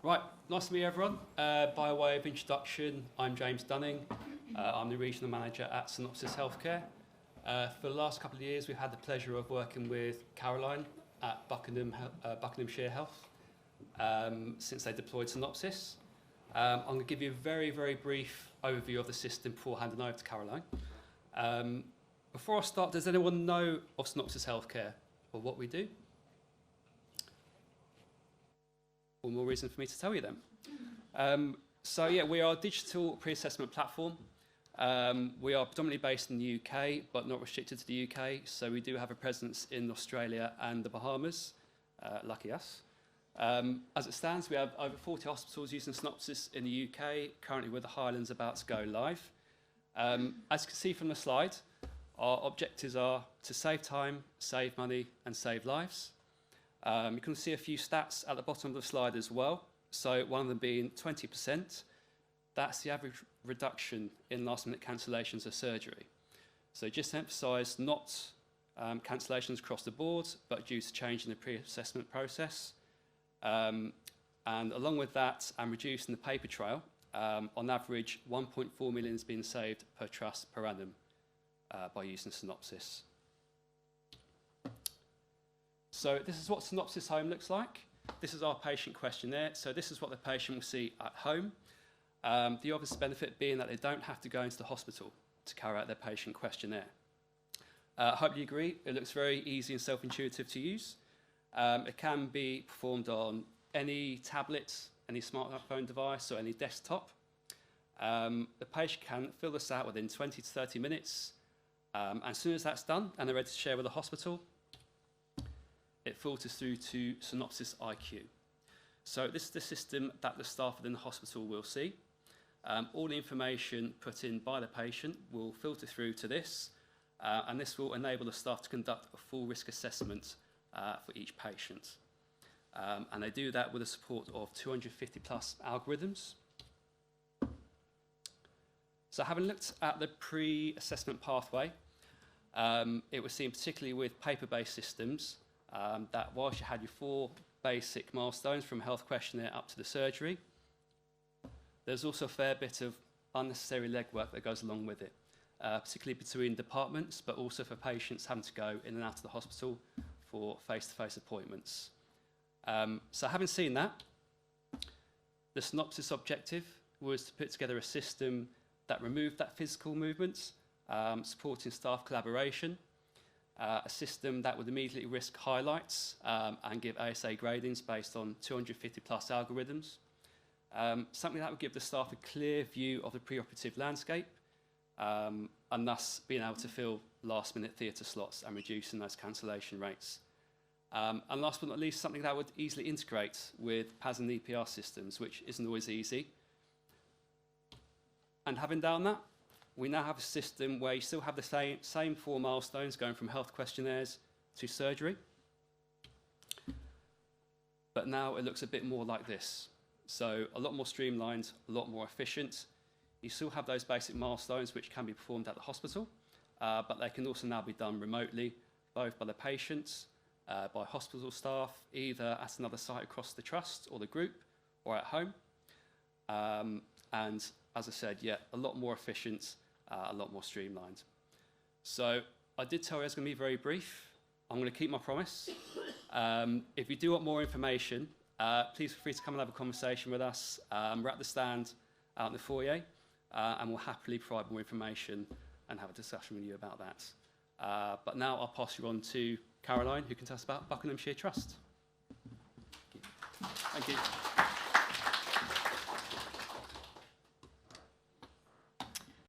Right, nice to meet everyone. By way of introduction, I'm James Dunning. I'm the Regional Manager at Synopsis Healthcare. For the last couple of years, we've had the pleasure of working with Caroline at Buckinghamshire Health since they deployed Synopsis. I'm going to give you a very, very brief overview of the system before handing over to Caroline. Before I start, does anyone know of Synopsis Healthcare or what we do? One more reason for me to tell you then. So yeah, we are a digital pre-assessment platform. We are predominantly based in the UK, but not restricted to the UK. So we do have a presence in Australia and the Bahamas. Lucky us. As it stands, we have over 40 hospitals using Synopsis in the UK, currently with the Highlands about to go live. As you can see from the slide, our objectives are to save time, save money, and save lives. You can see a few stats at the bottom of the slide as well. So one of them being 20%. That's the average reduction in last-minute cancellations of surgery. So just to emphasise, not cancellations across the board, but due to change in the pre-assessment process. And along with that, and reducing the paper trail, on average, 1.4 million is being saved per trust per annum by using Synopsis. So this is what Synopsis Home looks like. This is our patient questionnaire. So this is what the patient will see at home. The obvious benefit being that they don't have to go into the hospital to carry out their patient questionnaire. I hope you agree. It looks very easy and self-intuitive to use. It can be performed on any tablet, any smartphone device, or any desktop. The patient can fill this out within 20 to 30 minutes. And as soon as that's done and they're ready to share with the hospital, it filters through to Synopsis IQ. So this is the system that the staff within the hospital will see. All the information put in by the patient will filter through to this, and this will enable the staff to conduct a full risk assessment for each patient. And they do that with the support of 250 plus algorithms. So having looked at the pre-assessment pathway, it was seen particularly with paper-based systems that whilst you had your 4 basic milestones from health questionnaire up to the surgery, there's also a fair bit of unnecessary legwork that goes along with it, particularly between departments, but also for patients having to go in and out of the hospital for face-to-face appointments. So having seen that, the Synopsis objective was to put together a system that removed that physical movement, supporting staff collaboration, a system that would immediately risk highlights and give ASA gradings based on 250 plus algorithms. Something that would give the staff a clear view of the preoperative landscape and thus being able to fill last-minute theatre slots and reducing those cancellation rates. And last but not least, something that would easily integrate with PAS and EPR systems, which isn't always easy. And having done that, we now have a system where you still have the same 4 milestones going from health questionnaires to surgery. But now it looks a bit more like this. So a lot more streamlined, a lot more efficient. You still have those basic milestones which can be performed at the hospital, but they can also now be done remotely, both by the patients, by hospital staff, either at another site across the trust or the group, or at home. And as I said, yeah, a lot more efficient, a lot more streamlined. So I did tell you I was going to be very brief. I'm going to keep my promise. If you do want more information, please feel free to come and have a conversation with us. We're at the stand out in the foyer, and we'll happily provide more information and have a discussion with you about that. But now I'll pass you on to Caroline, who can tell us about Buckinghamshire Trust. Thank you.